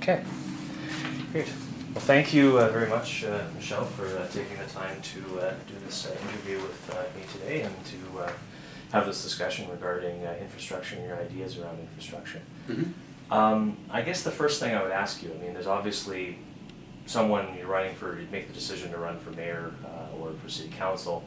Okay, great. Well, thank you very much, Michel, for taking the time to do this interview with me today and to have this discussion regarding infrastructure and your ideas around infrastructure. I guess the first thing I would ask you, I mean, there's obviously someone you're running for, you make the decision to run for mayor or for city council,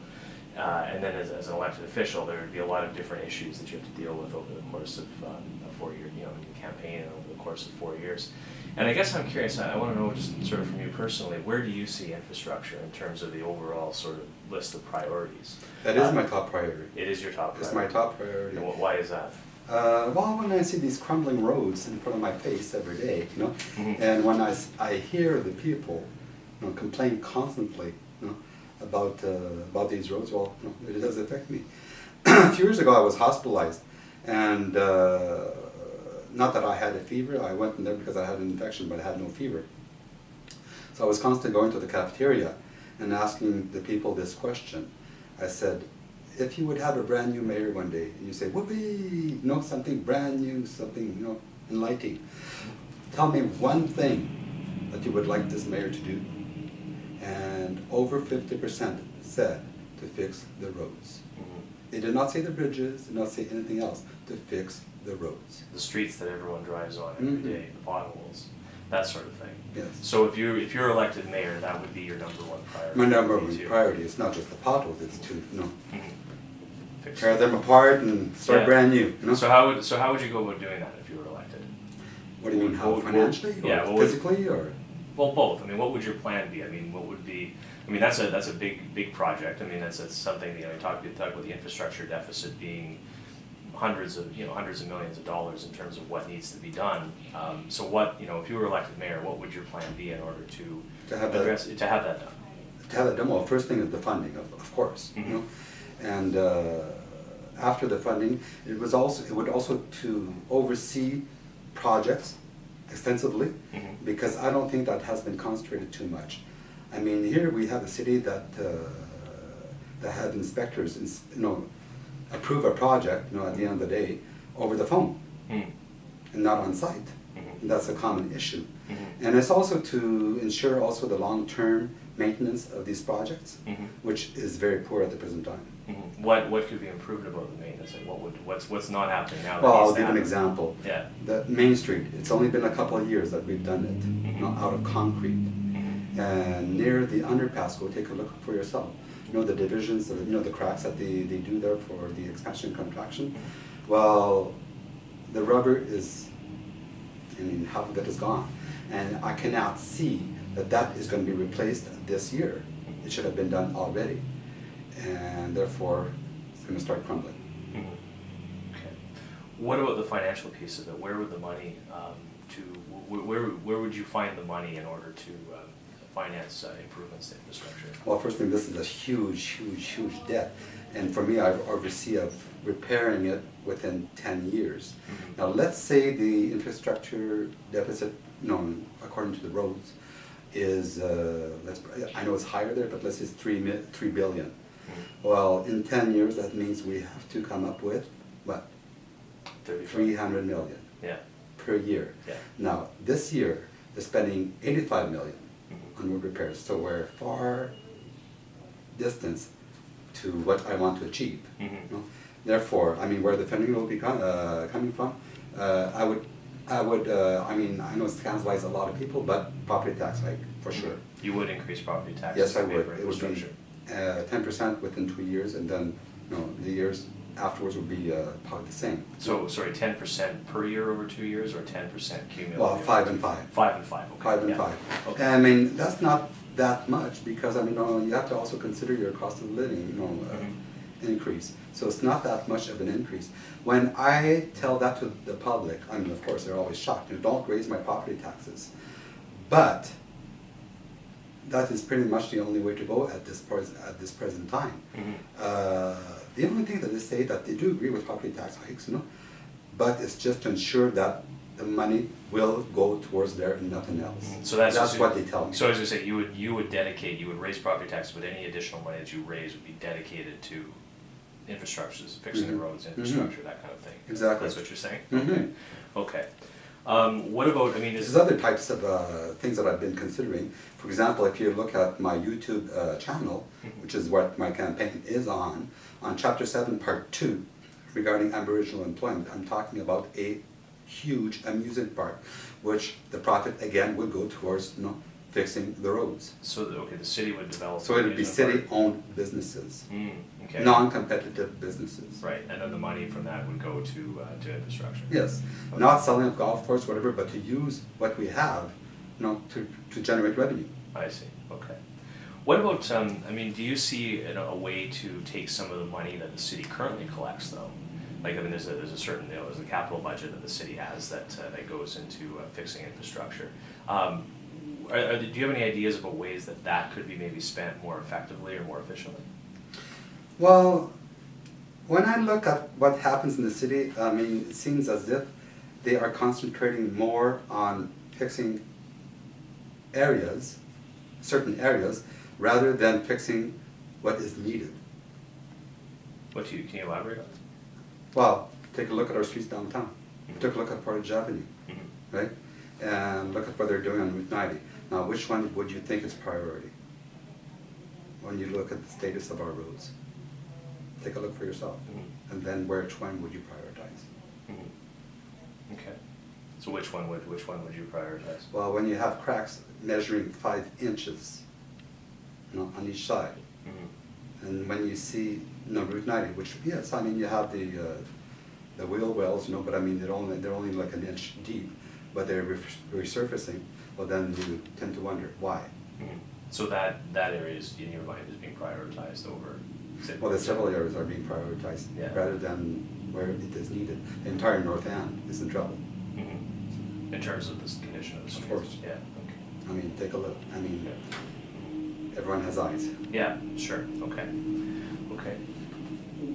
and then as an elected official, there would be a lot of different issues that you have to deal with over the course of a 4-year, campaign and over the course of 4 years. And I guess I'm curious, I want to know just sort of from you personally, where do you see infrastructure in terms of the overall sort of list of priorities? That is my top priority. It is your top priority? It's my top priority. And why is that? Well, when I see these crumbling roads in front of my face every day, and when I hear the people, complain constantly, about these roads, well, it does affect me. A few years ago, I was hospitalized, and not that I had a fever. I went in there because I had an infection, but I had no fever. So I was constantly going to the cafeteria and asking the people this question. I said, if you would have a brand new mayor one day, and you say, whoopee, something brand new, something, enlightening. Tell me one thing that you would like this mayor to do. And over 50% said to fix the roads. They did not say the bridges, did not say anything else, to fix the roads. The streets that everyone drives on every day, the potholes, that sort of thing. Yes. So if you're elected mayor, that would be your number one priority. My number one priority is not just the potholes, it's to Fix tear them apart and start brand new. So how would you go about doing that if you were elected? What do you mean, how financially, or physically, or? Well, both. I mean, what would your plan be? I mean, what would be? I mean, that's a big project. I mean, that's something you talk about the infrastructure deficit being hundreds of millions of dollars in terms of what needs to be done. So what if you were elected mayor, what would your plan be in order to have that done? To have that done. Well, first thing is the funding, of course. And after the funding, it would also to oversee projects extensively, because I don't think that has been concentrated too much. I mean, here we have a city that have inspectors, approve a project, at the end of the day, over the phone, and not on site. And that's a common issue. And it's also to ensure also the long-term maintenance of these projects, which is very poor at the present time. What could be improved about the maintenance, and what's not happening now? Well, I'll give an example. Yeah. The Main Street, it's only been a couple of years that we've done it, out of concrete. And near the underpass, go take a look for yourself. The divisions, the cracks that they do there for the expansion and contraction. Well, the rubber is, half of it is gone. And I cannot see that is going to be replaced this year. It should have been done already. And therefore, it's going to start crumbling. Okay. What about the financial piece of it? Where would the money where would you find the money in order to finance improvements to infrastructure? Well, first thing, this is a huge debt, and for me, I oversee of repairing it within 10 years. Now, let's say the infrastructure deficit, according to the roads, is I know it's higher there, but let's say it's $3 billion. Well, in 10 years, that means we have to come up with what? 300 million per year. Yeah. Now, this year, they're spending 85 million on road repairs, so we're far distance to what I want to achieve. Therefore, where the funding will be coming from, I know it scandalizes a lot of people, but property tax hike for sure. You would increase property taxes? Yes, I would. It would be 10% within 2 years, and then the years afterwards would be probably the same. So, sorry, 10% per year over 2 years, or 10% cumulative? Well, 5 and 5. 5 and 5, okay. 5 and 5. Okay. And that's not that much, because you have to also consider your cost of living, increase. So it's not that much of an increase. When I tell that to the public, of course, they're always shocked. Don't raise my property taxes. But that is pretty much the only way to go at this present time. The only thing that they say that they do agree with property tax hikes, but it's just to ensure that the money will go towards there and nothing else. So that's what they tell me. So as you say, you would raise property taxes, but any additional money that you raise would be dedicated to infrastructures, fixing the roads, infrastructure, that kind of thing. Exactly. That's what you're saying? Okay. Okay. What about, I mean, There's other types of things that I've been considering. For example, if you look at my YouTube channel, which is what my campaign is on Chapter 7, Part 2, regarding Aboriginal employment, I'm talking about a huge amusement park, which the profit again would go towards fixing the roads. So, okay, the city would develop. So it would be amusement park. city-owned businesses, Okay. non-competitive businesses. Right, and then the money from that would go to infrastructure. Yes, Okay. not selling a golf course, whatever, but to use what we have, to generate revenue. I see, okay. What about, I mean, do you see a way to take some of the money that the city currently collects though? Like, I mean, there's a certain, there's a capital budget that the city has that goes into fixing infrastructure. Do you have any ideas about ways that could be maybe spent more effectively or more efficiently? Well, when I look at what happens in the city, I mean, it seems as if they are concentrating more on fixing areas, certain areas, rather than fixing what is needed. Can you elaborate on? Well, take a look at our streets downtown. Take a look at Portage Avenue, right? And look at what they're doing on Route 90. Now, which one would you think is priority when you look at the status of our roads? Take a look for yourself. And then which one would you prioritize? Okay. So which one would you prioritize? Well, when you have cracks measuring 5 inches, on each side, and when you see, Route 90, which, yes, I mean, you have the wheel wells, but I mean, they're only like an inch deep, but they're resurfacing. Well, then you tend to wonder why. So that area is, in your mind, is being prioritized over. Well, the several areas are being prioritized rather than where it is needed. The entire North End is in trouble. In terms of the condition of the streets? Of course. Yeah, okay. I mean, take a look. I mean, everyone has eyes. Yeah, sure, okay. Okay.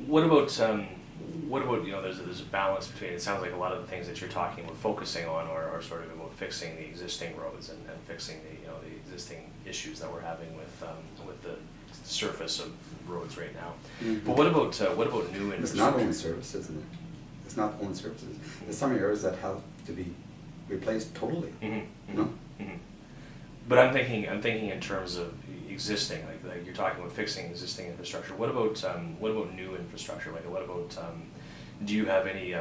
What about, there's a balance between, it sounds like a lot of the things that you're talking about, focusing on are sort of about fixing the existing roads and fixing the existing issues that we're having with the surface of roads right now. But what about new infrastructure? It's not only services, isn't it? It's not only services. There's some areas that have to be replaced totally. But I'm thinking in terms of existing, like you're talking about fixing existing infrastructure. What about new infrastructure? Like, what about do you have any?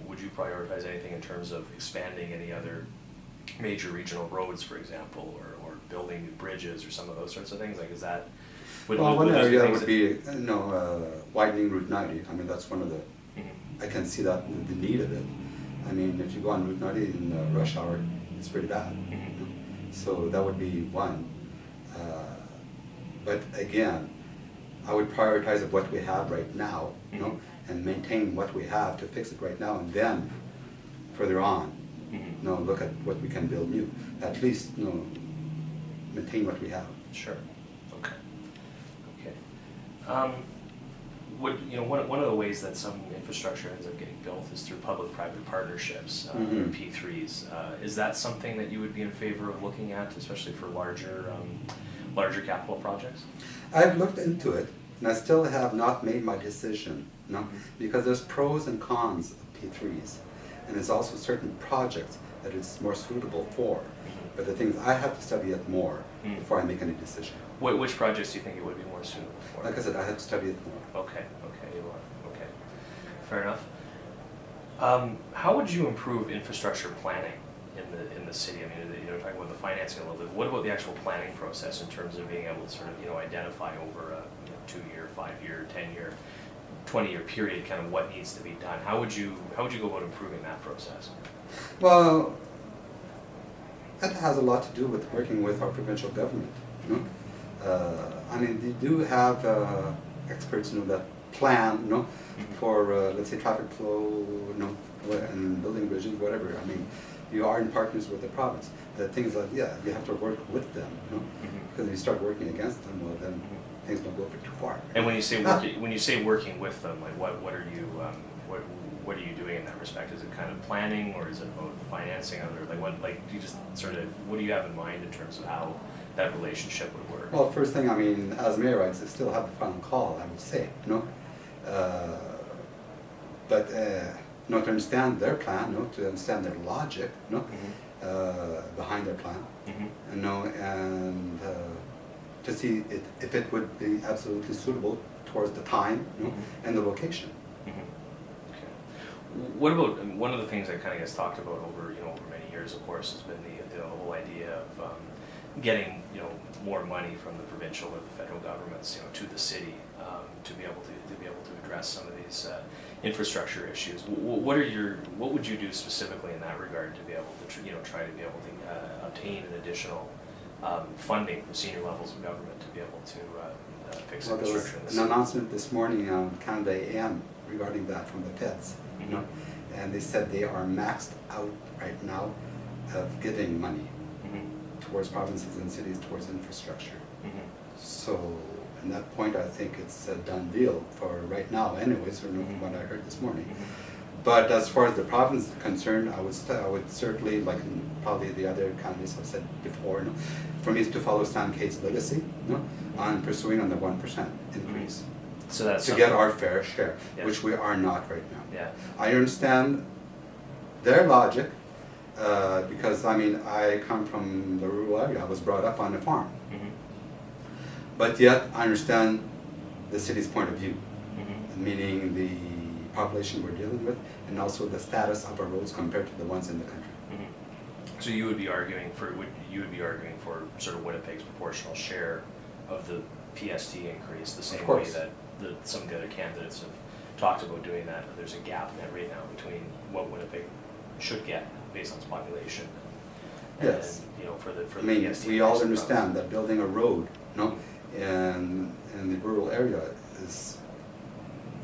Would you prioritize anything in terms of expanding any other major regional roads, for example, or building new bridges or some of those sorts of things? Like, is that? One area would be widening Route 90. I mean, that's one of the. I can see that the need of it. I mean, if you go on Route 90 in rush hour, it's pretty bad. So that would be one. But again, I would prioritize what we have right now, and maintain what we have to fix it right now, and then further on, look at what we can build new. At least, maintain what we have. Sure. Okay. Okay. One of the ways that some infrastructure ends up getting built is through public-private partnerships, or P3s. Is that something that you would be in favor of looking at, especially for larger capital projects? I've looked into it, and I still have not made my decision, because there's pros and cons of P3s, and there's also certain projects that it's more suitable for. But the thing is, I have to study it more before I make any decision. Which projects do you think it would be more suitable for? Like I said, I have to study it more. Okay, you are. Okay, fair enough. How would you improve infrastructure planning in the city? I mean, talking about the financing a little bit. What about the actual planning process in terms of being able to sort of identify over a 2-year, 5-year, 10-year, 20-year period kind of what needs to be done? How would you go about improving that process? Well, that has a lot to do with working with our provincial government. I mean, they do have experts, that plan, for let's say traffic flow, and building bridges, whatever. I mean, you are in partners with the province. The things like, you have to work with them, because if you start working against them, well, then things don't go too far. And when you say working with them, like what are you doing in that respect? Is it kind of planning, or is it about financing, or do you just sort of, what do you have in mind in terms of how that relationship would work? Well, first thing, I mean, as mayor, I'd still have the final call, I would say, But to understand their plan, to understand their logic, behind their plan, and to see if it would be absolutely suitable towards the time, and the location. Okay. What about, one of the things that kind of gets talked about over many years, of course, has been the whole idea of getting more money from the provincial or the federal governments to the city to be able to address some of these infrastructure issues. What would you do specifically in that regard to be able to try to be able to obtain an additional funding from senior levels of government to be able to fix Well, there infrastructure in the was city? an announcement this morning on Canada AM regarding that from the feds, and they said they are maxed out right now of giving money towards provinces and cities towards infrastructure. So, at that point, I think it's a done deal for right now, anyways, from what I heard this morning. But as far as the province is concerned, I would certainly, like probably the other candidates have said before, for me to follow Stan Kate's legacy, on pursuing on the 1% increase. So that's to get our fair share, Yeah. which we are not right now. Yeah. I understand their logic, because I come from the rural area. I was brought up on a farm. But yet I understand the city's point of view, meaning the population we're dealing with, and also the status of our roads compared to the ones in the country. So you would be arguing for sort of Winnipeg's proportional share of the PST increase, the same way course. that some of the other candidates have talked about doing that. There's a gap right now between what Winnipeg should get based on its population. And, Yes. for the PST. We all increase understand that building a road, in the rural area is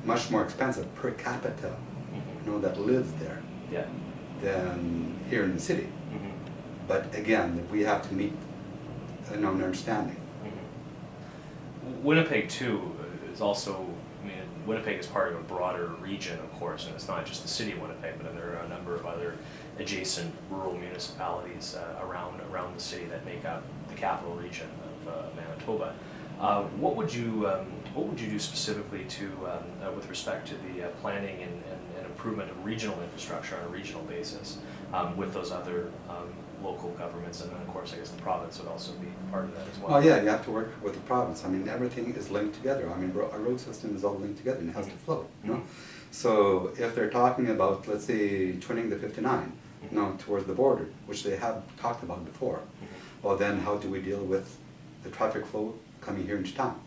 much more expensive per capita, that lives there, Yeah. than here in the city. But again, we have to meet an understanding. Winnipeg too is also, Winnipeg is part of a broader region, of course, and it's not just the city of Winnipeg, but there are a number of other adjacent rural municipalities around the city that make up the capital region of Manitoba. What would you do specifically with respect to the planning and improvement of regional infrastructure on a regional basis with those other local governments, and then of course I guess the province would also be part of that as well? Well, yeah, you have to work with the province. Everything is linked together. Our road system is all linked together and it has to flow. So if they're talking about, let's say, twinning the 59, towards the border, which they have talked about before, well then how do we deal with the traffic flow coming here into town?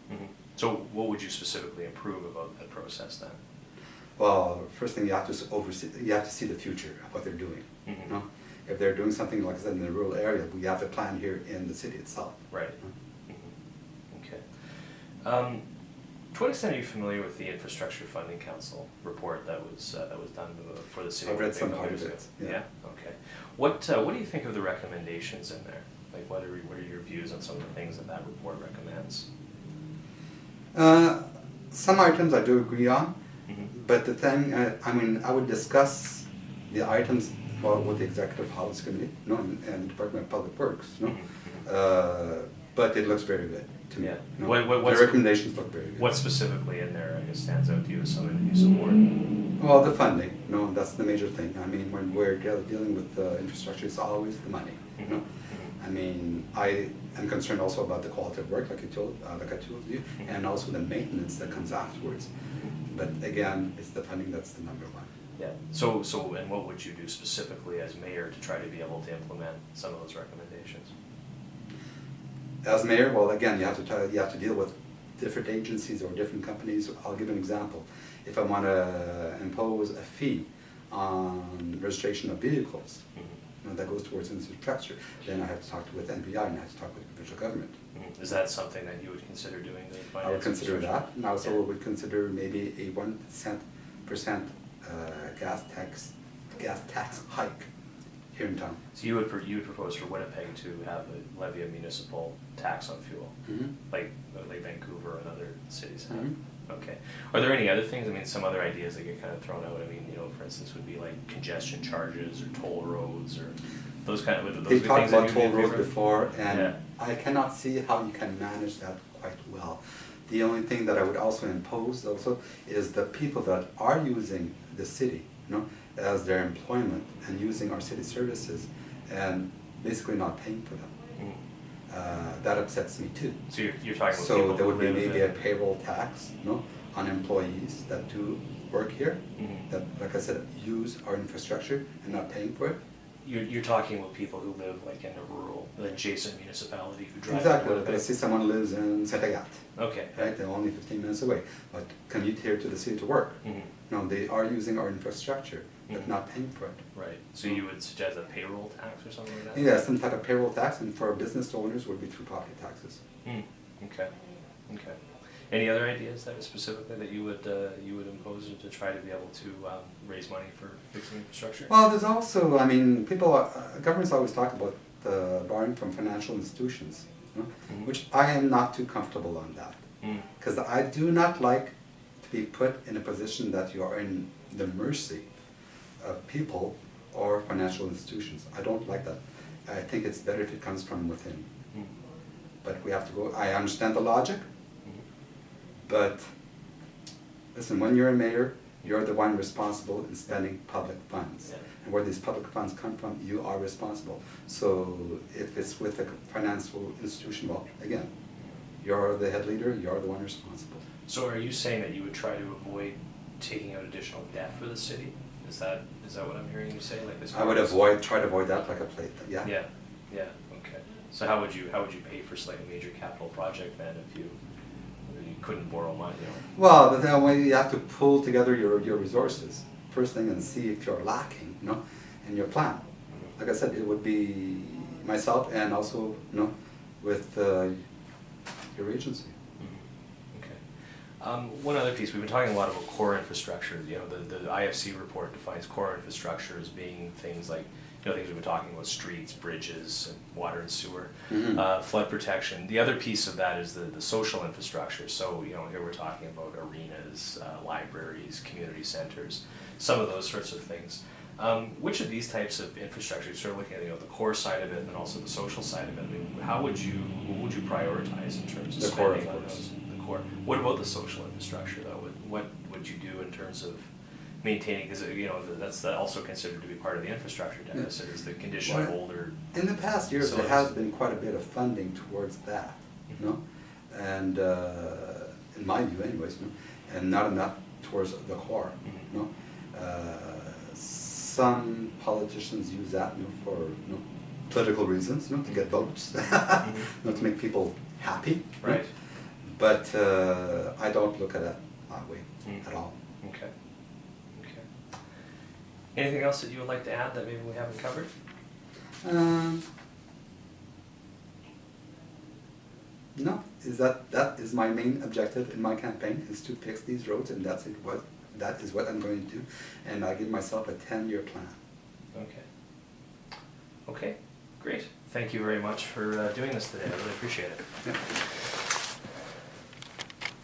So what would you specifically improve about that process then? Well, first thing you have to see the future of what they're doing. If they're doing something like I said in the rural area, we have to plan here in the city itself. Right. Okay. To what extent are you familiar with the Infrastructure Funding Council report that was done for the city? I've read some Winnipeg part of years it. ago? Yeah. Okay. What do you think of the recommendations in there? Like, what are your views on some of the things that report recommends? Some items I do agree on, but the thing, I would discuss the items with the Executive House Committee, and Department of Public Works, but it looks very good to me. Yeah. The recommendations look very good. What specifically in there, I guess, stands out to you as something that you support? Well, the funding, that's the major thing. When we're dealing with infrastructure, it's always the money. I am concerned also about the quality of work, like I told you, and also the maintenance that comes afterwards. But again, it's the funding that's the number one. Yeah. So, and what would you do specifically as mayor to try to be able to implement some of those recommendations? As mayor, well, again, you have to deal with different agencies or different companies. I'll give an example. If I want to impose a fee on registration of vehicles, that goes towards infrastructure, then I have to talk with NPI and I have to talk with the provincial government. Is that something that you would consider doing? I would consider that, and I also would consider maybe a 1% gas tax hike here in town. So you would propose for Winnipeg to have a levy a municipal tax on fuel, like Vancouver and other cities have. Okay. Are there any other things? Some other ideas that get kind of thrown out. For instance, would be like congestion charges or toll roads or those kind of. They talked about toll roads before, and I cannot see how you can manage that quite well. The only thing that I would also impose is the people that are using the city, as their employment and using our city services and basically not paying for them. That upsets me too. So you're talking about So people there who would be live maybe a in- payroll tax, on employees that do work here, that, like I said, use our infrastructure and not paying for it. You're talking about people who live like in a rural, adjacent municipality who drive. Exactly. to Let's say someone lives in Saint-Agathe, Okay. right? They're only 15 minutes away, but commute here to the city to work. Mhm. No, they are using our infrastructure, but Mhm. not paying for it. Right. So you would suggest a payroll tax or something like that? Yeah, some type of payroll tax, and for business owners would be through property taxes. Okay. Okay. Any other ideas that specifically that you would impose to try to be able to raise money for fixing infrastructure? Well, there's also, I mean, governments always talk about borrowing from financial institutions, which I am not too comfortable on that. Because I do not like to be put in a position that you are in the mercy of people or financial institutions. I don't like that. I think it's better if it comes from within. But we have to go, I understand the logic, but listen, when you're a mayor, you're the one responsible in spending public funds. Yeah. And where these public funds come from, you are responsible. So if it's with a financial institution, well, again, you're the head leader, you're the one responsible. So are you saying that you would try to avoid taking out additional debt for the city? Is that what I'm hearing you say? Like this? I would try to avoid that like a plague, yeah. Yeah. Yeah. Okay. So how would you pay for like a major capital project then if you couldn't borrow money? Well, the way you have to pull together your resources first thing and see if you're lacking, in your plan. Like I said, it would be myself and also, with your agency. Okay. One other piece, we've been talking a lot about core infrastructure. The IFC report defines core infrastructure as being things like, things we've been talking about, streets, bridges, and water and sewer, flood protection. The other piece of that is the social infrastructure. So, here we're talking about arenas, libraries, community centers, some of those sorts of things. Which of these types of infrastructure, sort of looking at the core side of it and also the social side of it, I mean, what would you prioritize in terms of The core, spending of on course. those? The core. What about the social infrastructure though? What would you do in terms of maintaining, because that's also considered to be part of the infrastructure deficit, is the condition of older. In the past years, there has been quite a bit of funding towards that, and in my view, anyways, and not enough towards the core. Some politicians use that, for political reasons, to get votes, to make people happy. Right. But I don't look at it that way at all. Okay. Anything else that you would like to add that maybe we haven't covered? No, that is my main objective in my campaign, is to fix these roads, and that is what I'm going to do, and I give myself a 10-year plan. Okay, great. Thank you very much for doing this today. I really appreciate it. Yeah.